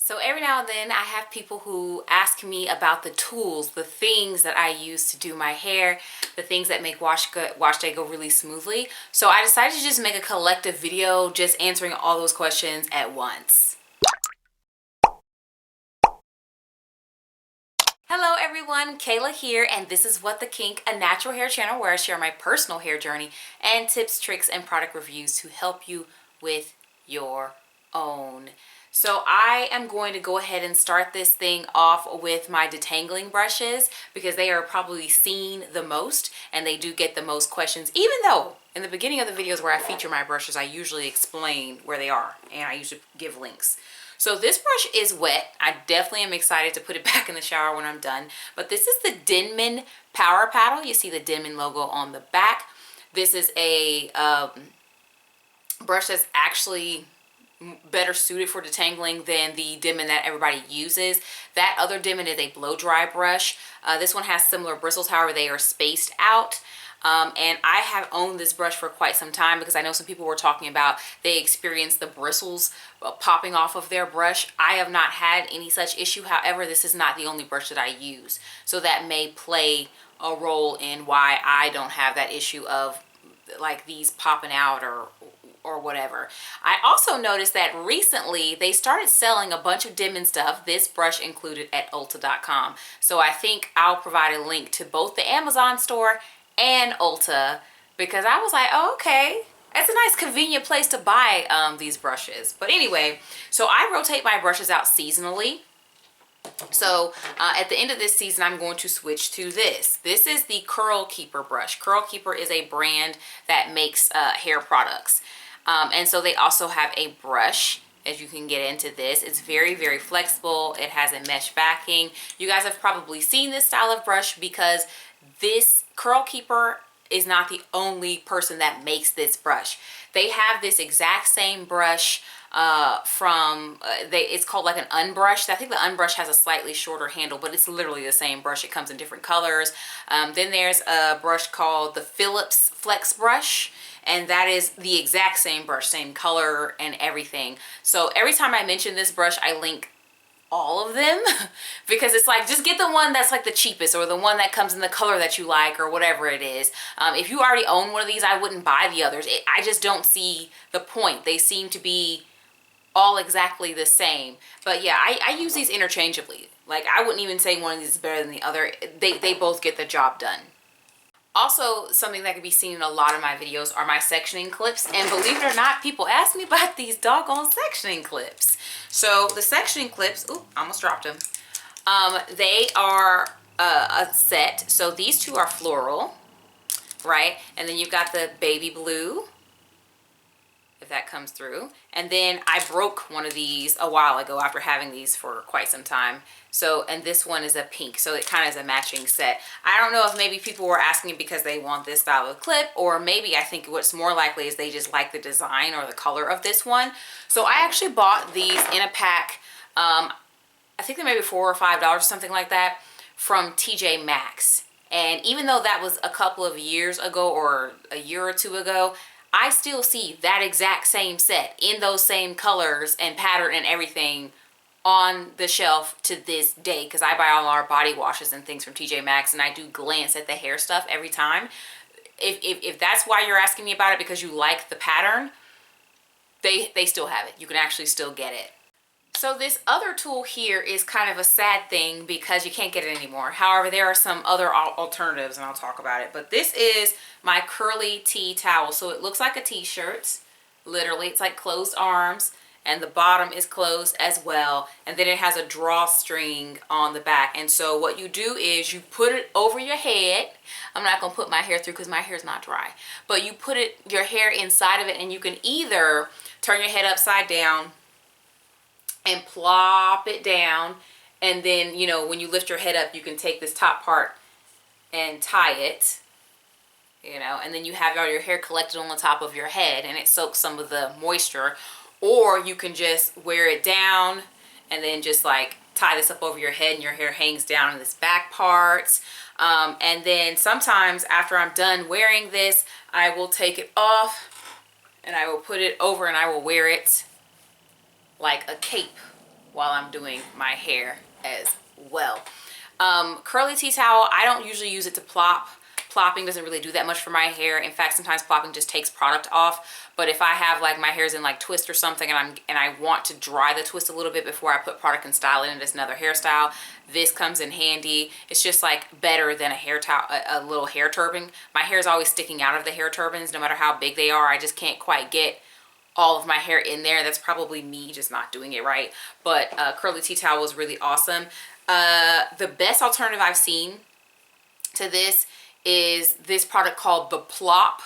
So every now and then I have people who ask me about the tools, the things that I use to do my hair, the things that make wash day go really smoothly. So I decided to just make a collective video just answering all those questions at once. Hello everyone, Kayla here, and this is What the Kink, a natural hair channel where I share my personal hair journey and tips, tricks, and product reviews to help you with your own. So I am going to go ahead and start this thing off with my detangling brushes because they are probably seen the most and they do get the most questions, even though in the beginning of the videos where I feature my brushes, I usually explain where they are and I usually give links. So this brush is wet. I definitely am excited to put it back in the shower when I'm done. But this is the Denman Power Paddle. You see the Denman logo on the back. This is a brush that's actually better suited for detangling than the Denman that everybody uses. That other Denman is a blow dry brush. This one has similar bristles, however they are spaced out. And I have owned this brush for quite some time because I know some people were talking about they experienced the bristles popping off of their brush. I have not had any such issue. However, this is not the only brush that I use. So that may play a role in why I don't have that issue of like these popping out or whatever. I also noticed that recently they started selling a bunch of Denman stuff, this brush included, at Ulta.com. So I think I'll provide a link to both the Amazon store and Ulta because I was like, oh, okay, that's a nice convenient place to buy these brushes. But anyway, so I rotate my brushes out seasonally. So at the end of this season, I'm going to switch to this. This is the Curl Keeper brush. Curl Keeper is a brand that makes hair products. And so they also have a brush, as you can get into this. It's very, very flexible. It has a mesh backing. You guys have probably seen this style of brush because this Curl Keeper is not the only person that makes this brush. They have this exact same brush it's called like an unbrush. I think the unbrush has a slightly shorter handle, but it's literally the same brush. It comes in different colors. Then there's a brush called the Philips Flex brush, and that is the exact same brush, same color and everything. So every time I mention this brush, I link all of them because it's like, just get the one that's like the cheapest or the one that comes in the color that you like or whatever it is. If you already own one of these, I wouldn't buy the others. I just don't see the point. They seem to be all exactly the same. But yeah, I use these interchangeably. Like, I wouldn't even say one of these is better than the other. They both get the job done. Also, something that can be seen in a lot of my videos are my sectioning clips. And believe it or not, people ask me about these doggone sectioning clips. So the sectioning clips, ooh, I almost dropped them. They are a set. So these two are floral, right? And then you've got the baby blue, if that comes through. And then I broke one of these a while ago after having these for quite some time. So, and this one is a pink, so it kind of is a matching set. I don't know if maybe people were asking because they want this style of clip, or maybe I think what's more likely is they just like the design or the color of this one. So I actually bought these in a pack, I think they're maybe $4 or $5, something like that, from TJ Maxx. And even though that was a couple of years ago or a year or two ago, I still see that exact same set in those same colors and pattern and everything on the shelf to this day because I buy all our body washes and things from TJ Maxx, and I do glance at the hair stuff every time. If that's why you're asking me about it because you like the pattern, they still have it. You can actually still get it. So this other tool here is kind of a sad thing because you can't get it anymore. However, there are some other alternatives and I'll talk about it. But this is my curly tea towel. So it looks like a t-shirt. Literally, it's like closed arms and the bottom is closed as well. And then it has a drawstring on the back. And so what you do is you put it over your head. I'm not going to put my hair through because my hair is not dry. But you put your hair inside of it, and you can either turn your head upside down and plop it down, and then, you know, when you lift your head up, you can take this top part and tie it, you know, and then you have all your hair collected on the top of your head and it soaks some of the moisture. Or you can just wear it down and then just like tie this up over your head and your hair hangs down in this back part. And then sometimes after I'm done wearing this, I will take it off and I will put it over and I will wear it like a cape while I'm doing my hair as well. Curly tea towel, I don't usually use it to plop. Plopping doesn't really do that much for my hair. In fact, sometimes plopping just takes product off. But if I have like my hair's in like twist or something and I want to dry the twist a little bit before I put product and style in it as another hairstyle, this comes in handy. It's just like better than a hair towel, a little hair turban. My hair is always sticking out of the hair turbans no matter how big they are. I just can't quite get all of my hair in there. That's probably me just not doing it right. But curly tea towel was really awesome. The best alternative I've seen to this is this product called The Plop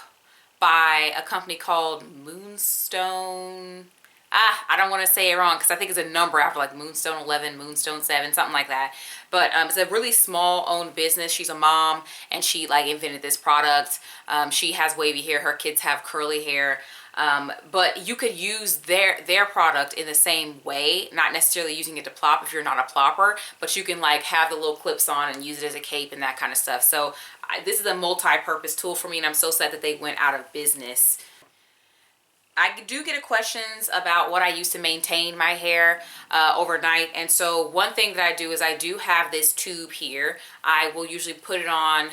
by a company called Moonstone. I don't want to say it wrong because I think it's a number after like Moonstone 11, Moonstone 7, something like that. But it's a really small owned business. She's a mom and she like invented this product. She has wavy hair. Her kids have curly hair. But you could use their product in the same way, not necessarily using it to plop if you're not a plopper, but you can like have the little clips on and use it as a cape and that kind of stuff. So this is a multi-purpose tool for me, and I'm so sad that they went out of business. I do get questions about what I use to maintain my hair overnight, and so one thing that I do is I do have this tube here. I will usually put it on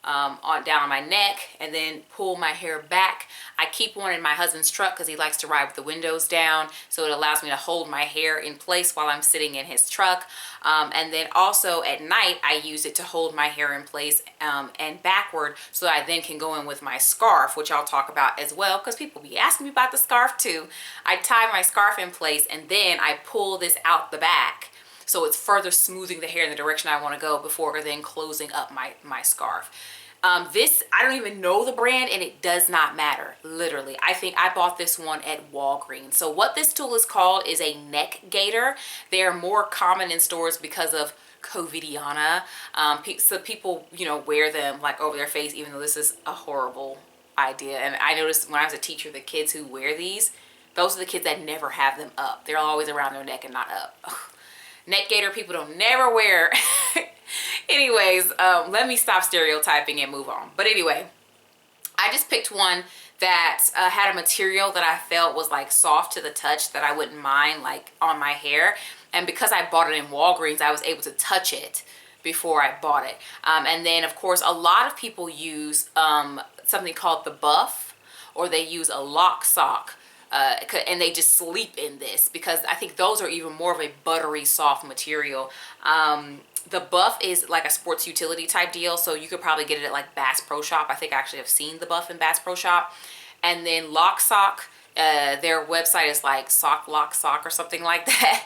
down on my neck and then pull my hair back. I keep one in my husband's truck because he likes to ride with the windows down, so it allows me to hold my hair in place while I'm sitting in his truck. And then also at night I use it to hold my hair in place and backward, so that I then can go in with my scarf, which I'll talk about as well because people be asking me about the scarf too. I tie my scarf in place and then I pull this out the back, so it's further smoothing the hair in the direction I want to go before then closing up my scarf. This, I don't even know the brand and it does not matter, literally. I think I bought this one at Walgreens. So what this tool is called is a neck gaiter. They're more common in stores because of COVIDiana. So people, you know, wear them like over their face, even though this is a horrible idea. And I noticed when I was a teacher, the kids who wear these, those are the kids that never have them up. They're always around their neck and not up. Ugh. Neck gaiter people don't never wear. Anyways, let me stop stereotyping and move on. But anyway, I just picked one that had a material that I felt was like soft to the touch that I wouldn't mind like on my hair. And because I bought it in Walgreens, I was able to touch it before I bought it. And then of course, a lot of people use something called the Buff, or they use a lock sock. And they just sleep in this because I think those are even more of a buttery soft material. The Buff is like a sports utility type deal, so you could probably get it at like Bass Pro Shop. I think I actually have seen the Buff in Bass Pro Shop. And then Lock Sock, their website is like Sock Lock Sock or something like that.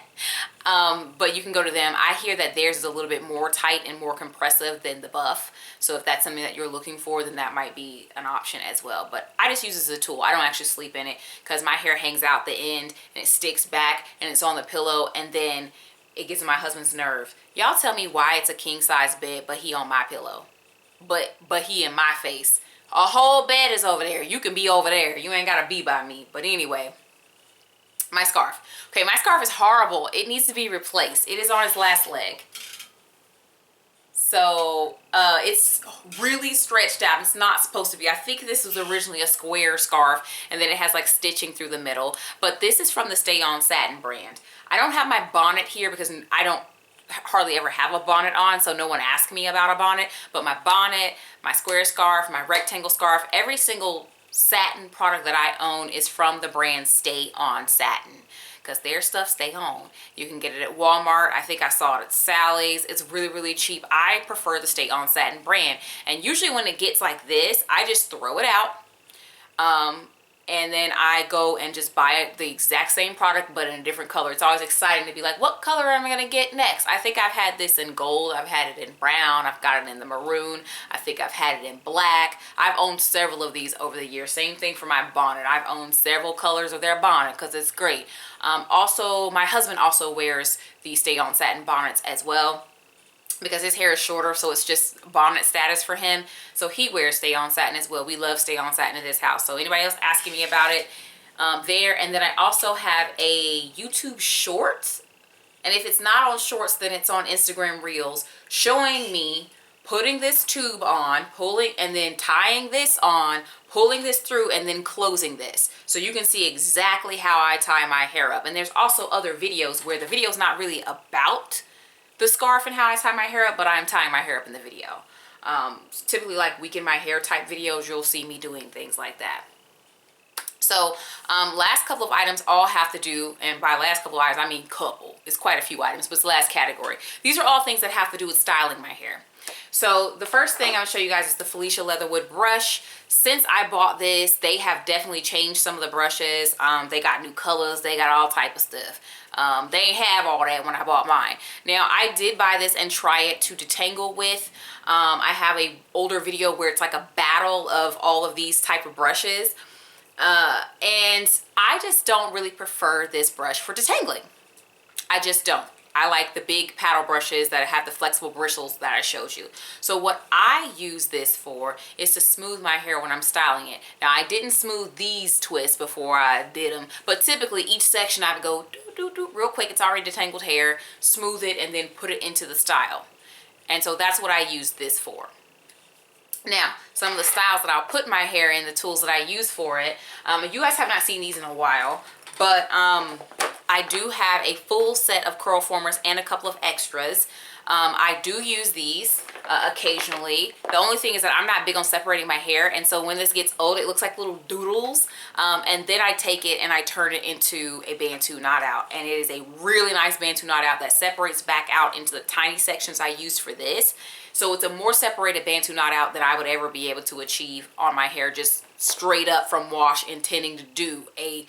But you can go to them. I hear that theirs is a little bit more tight and more compressive than the Buff. So if that's something that you're looking for, then that might be an option as well. But I just use it as a tool. I don't actually sleep in it because my hair hangs out the end and it sticks back and it's on the pillow, and then it gets in my husband's nerve. Y'all tell me why it's a king size bed, but he on my pillow. But he in my face. A whole bed is over there. You can be over there. You ain't gotta be by me. But anyway, my scarf. Okay, my scarf is horrible. It needs to be replaced. It is on its last leg. So it's really stretched out. It's not supposed to be. I think this was originally a square scarf, and then it has like stitching through the middle. But this is from the Stay On Satin brand. I don't have my bonnet here because I don't hardly ever have a bonnet on, so no one asked me about a bonnet. But my bonnet, my square scarf, my rectangle scarf, every single satin product that I own is from the brand Stay On Satin, because their stuff stay on. You can get it at Walmart. I think I saw it at Sally's. It's really, really cheap. I prefer the Stay On Satin brand. And usually when it gets like this, I just throw it out. And then I go and just buy the exact same product, but in a different color. It's always exciting to be like, what color am I gonna get next? I think I've had this in gold. I've had it in brown. I've got it in the maroon. I think I've had it in black. I've owned several of these over the years. Same thing for my bonnet. I've owned several colors of their bonnet because it's great. Also, my husband also wears the Stay On Satin bonnets as well, because his hair is shorter, so it's just bonnet status for him. So he wears Stay On Satin as well. We love Stay On Satin in this house. So anybody else asking me about it, there. And then I also have a YouTube Shorts. And if it's not on Shorts, then it's on Instagram Reels, showing me putting this tube on, pulling, and then tying this on, pulling this through, and then closing this. So you can see exactly how I tie my hair up. And there's also other videos where the video is not really about the scarf and how I tie my hair up, but I'm tying my hair up in the video. Typically like weekend my hair type videos, you'll see me doing things like that. So last couple of items all have to do, and by last couple of items I mean couple, it's quite a few items, but it's the last category. These are all things that have to do with styling my hair. So the first thing I'm going to show you guys is the Felicia Leatherwood brush. Since I bought this, they have definitely changed some of the brushes. They got new colors, they got all type of stuff. They ain't have all that when I bought mine. Now I did buy this and try it to detangle with. I have a older video where it's like a battle of all of these type of brushes. And I just don't really prefer this brush for detangling. I just don't. I like the big paddle brushes that have the flexible bristles that I showed you. So what I use this for is to smooth my hair when I'm styling it. Now I didn't smooth these twists before I did them, but typically each section I would go do real quick. It's already detangled hair, smooth it, and then put it into the style. And so that's what I use this for. Now, some of the styles that I'll put my hair in, the tools that I use for it, you guys have not seen these in a while, but I do have a full set of curl formers and a couple of extras. I do use these occasionally. The only thing is that I'm not big on separating my hair, and so when this gets old, it looks like little doodles. And then I take it and I turn it into a Bantu knot out, and it is a really nice Bantu knot out that separates back out into the tiny sections I used for this. So it's a more separated Bantu knot out than I would ever be able to achieve on my hair just straight up from wash, intending to do a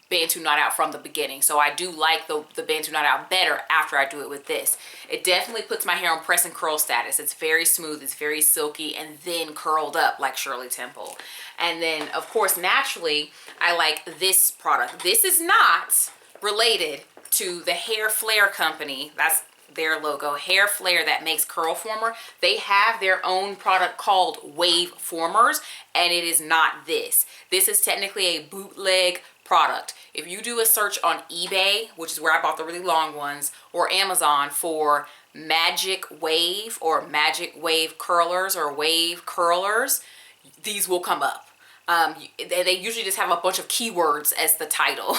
Bantu knot out from the beginning. So I do like the Bantu knot out better after I do it with this. It definitely puts my hair on press and curl status. It's very smooth, it's very silky, and then curled up like Shirley Temple. And then of course naturally I like this product. This is not related to the Hair Flare company. That's their logo, Hair Flare, that makes curl former. They have their own product called Wave Formers, and it is not this. This is technically a bootleg product. If you do a search on eBay, which is where I bought the really long ones, or Amazon for Magic Wave or Magic Wave Curlers or Wave Curlers, these will come up. They usually just have a bunch of keywords as the title.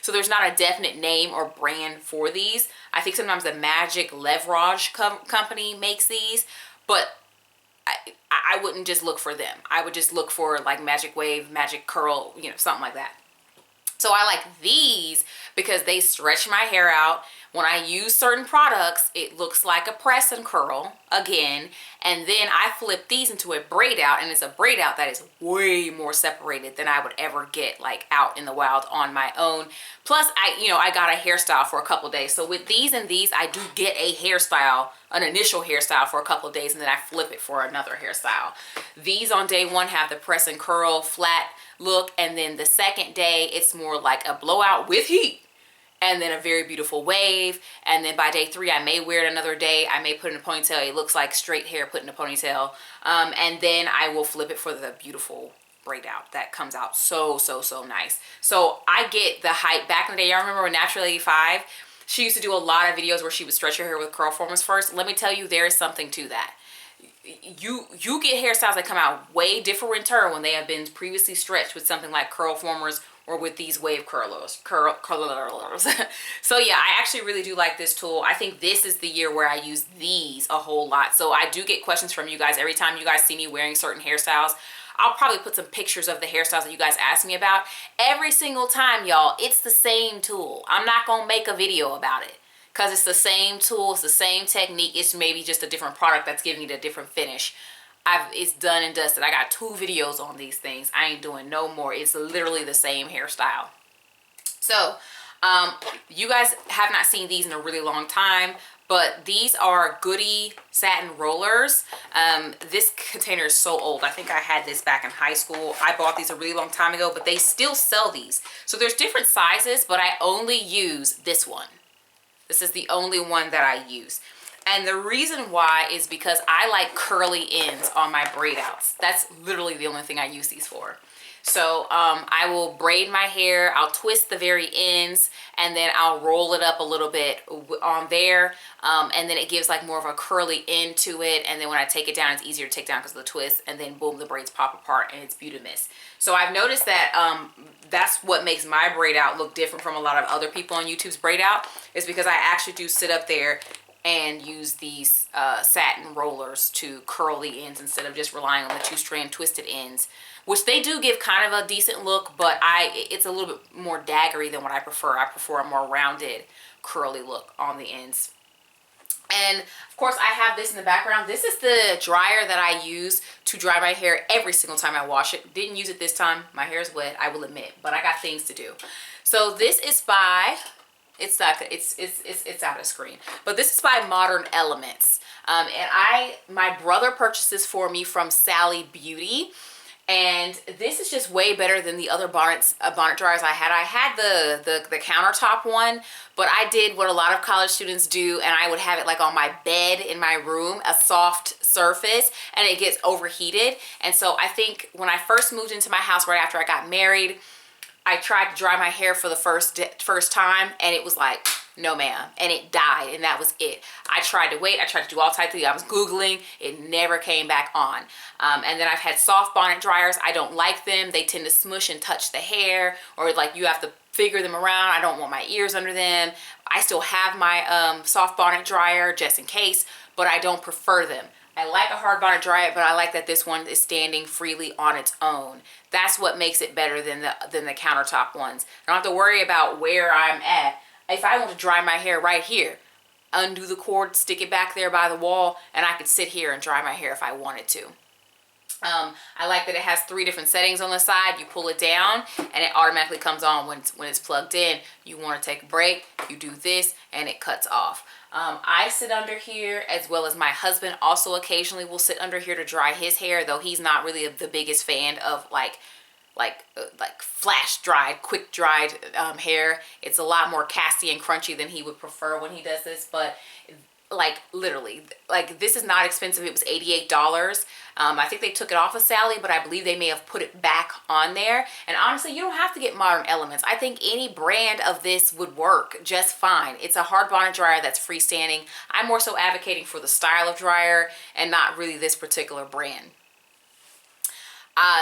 So there's not a definite name or brand for these. I think sometimes the Magic Leverage company makes these, but I wouldn't just look for them. I would just look for like Magic Wave, Magic Curl, you know, something like that. So I like these because they stretch my hair out. When I use certain products, it looks like a press and curl again. And then I flip these into a braid out, and it's a braid out that is way more separated than I would ever get like out in the wild on my own. Plus, I got a hairstyle for a couple days. So with these and these, I do get a hairstyle, an initial hairstyle for a couple of days, and then I flip it for another hairstyle. These on day one have the press and curl flat look, and then the second day it's more like a blowout with heat, and then a very beautiful wave. And then by day 3 I may wear it another day. I may put it in a ponytail. It looks like straight hair put in a ponytail. And then I will flip it for the beautiful braid out that comes out so nice. So I get the hype. Back in the day, y'all remember when Natural 85, she used to do a lot of videos where she would stretch her hair with curl formers first. Let me tell you, there is something to that. You get hairstyles that come out way differenter when they have been previously stretched with something like curl formers or with these wave curlers. So yeah, I actually really do like this tool. I think this is the year where I use these a whole lot. So I do get questions from you guys every time you guys see me wearing certain hairstyles. I'll probably put some pictures of the hairstyles that you guys ask me about. Every single time, y'all, it's the same tool. I'm not gonna make a video about it, because it's the same tool, it's the same technique. It's maybe just a different product that's giving it a different finish. It's done and dusted. I got 2 videos on these things. I ain't doing no more. It's literally the same hairstyle. So you guys have not seen these in a really long time, but these are Goody satin rollers. This container is so old. I think I had this back in high school. I bought these a really long time ago, but they still sell these. So there's different sizes, but I only use this one. This is the only one that I use. And the reason why is because I like curly ends on my braid outs. That's literally the only thing I use these for. So I will braid my hair, I'll twist the very ends, and then I'll roll it up a little bit on there, and then it gives like more of a curly end to it, and then when I take it down, it's easier to take down because of the twist, and then boom, the braids pop apart, and it's beautimous. So I've noticed that that's what makes my braid out look different from a lot of other people on YouTube's braid out, is because I actually do sit up there and use these satin rollers to curl the ends instead of just relying on the 2-strand twisted ends, which they do give kind of a decent look, but it's a little bit more daggery than what I prefer. I prefer a more rounded, curly look on the ends. And of course I have this in the background. This is the dryer that I use to dry my hair every single time I wash it. Didn't use it this time. My hair is wet, I will admit, but I got things to do. So this is by, it's out of screen, but this is by Modern Elements. And my brother purchased this for me from Sally Beauty. And this is just way better than the other bonnet dryers I had. I had the countertop one, but I did what a lot of college students do, and I would have it like on my bed in my room, a soft surface, and it gets overheated. And so I think when I first moved into my house right after I got married, I tried to dry my hair for the first time, and it was like, no ma'am, and it died, and that was it. I tried to wait, I tried to do all types of things. I was Googling, it never came back on. And then I've had soft bonnet dryers. I don't like them. They tend to smush and touch the hair, or like you have to figure them around. I don't want my ears under them. I still have my soft bonnet dryer just in case, but I don't prefer them. I like a hard bonnet dryer, but I like that this one is standing freely on its own. That's what makes it better than the countertop ones. I don't have to worry about where I'm at. If I want to dry my hair right here, undo the cord, stick it back there by the wall, and I could sit here and dry my hair if I wanted to. I like that it has 3 different settings on the side. You pull it down and it automatically comes on when it's plugged in. You want to take a break, you do this, and it cuts off. I sit under here, as well as my husband also occasionally will sit under here to dry his hair, though he's not really the biggest fan of like flash dried, quick dried hair. It's a lot more casty and crunchy than he would prefer when he does this, but like literally, like this is not expensive. It was $88. I think they took it off of Sally, but I believe they may have put it back on there. And honestly, you don't have to get Modern Elements. I think any brand of this would work just fine. It's a hard bonnet dryer that's freestanding. I'm more so advocating for the style of dryer and not really this particular brand.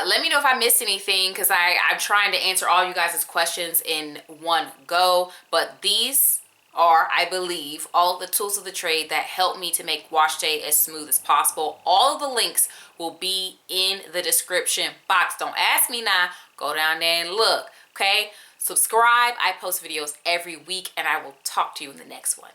Let me know if I missed anything, because I'm trying to answer all you guys' questions in one go. But these are, I believe, all the tools of the trade that help me to make wash day as smooth as possible. All of the links will be in the description box. Don't ask me now. Go down there and look, okay? Subscribe. I post videos every week, and I will talk to you in the next one.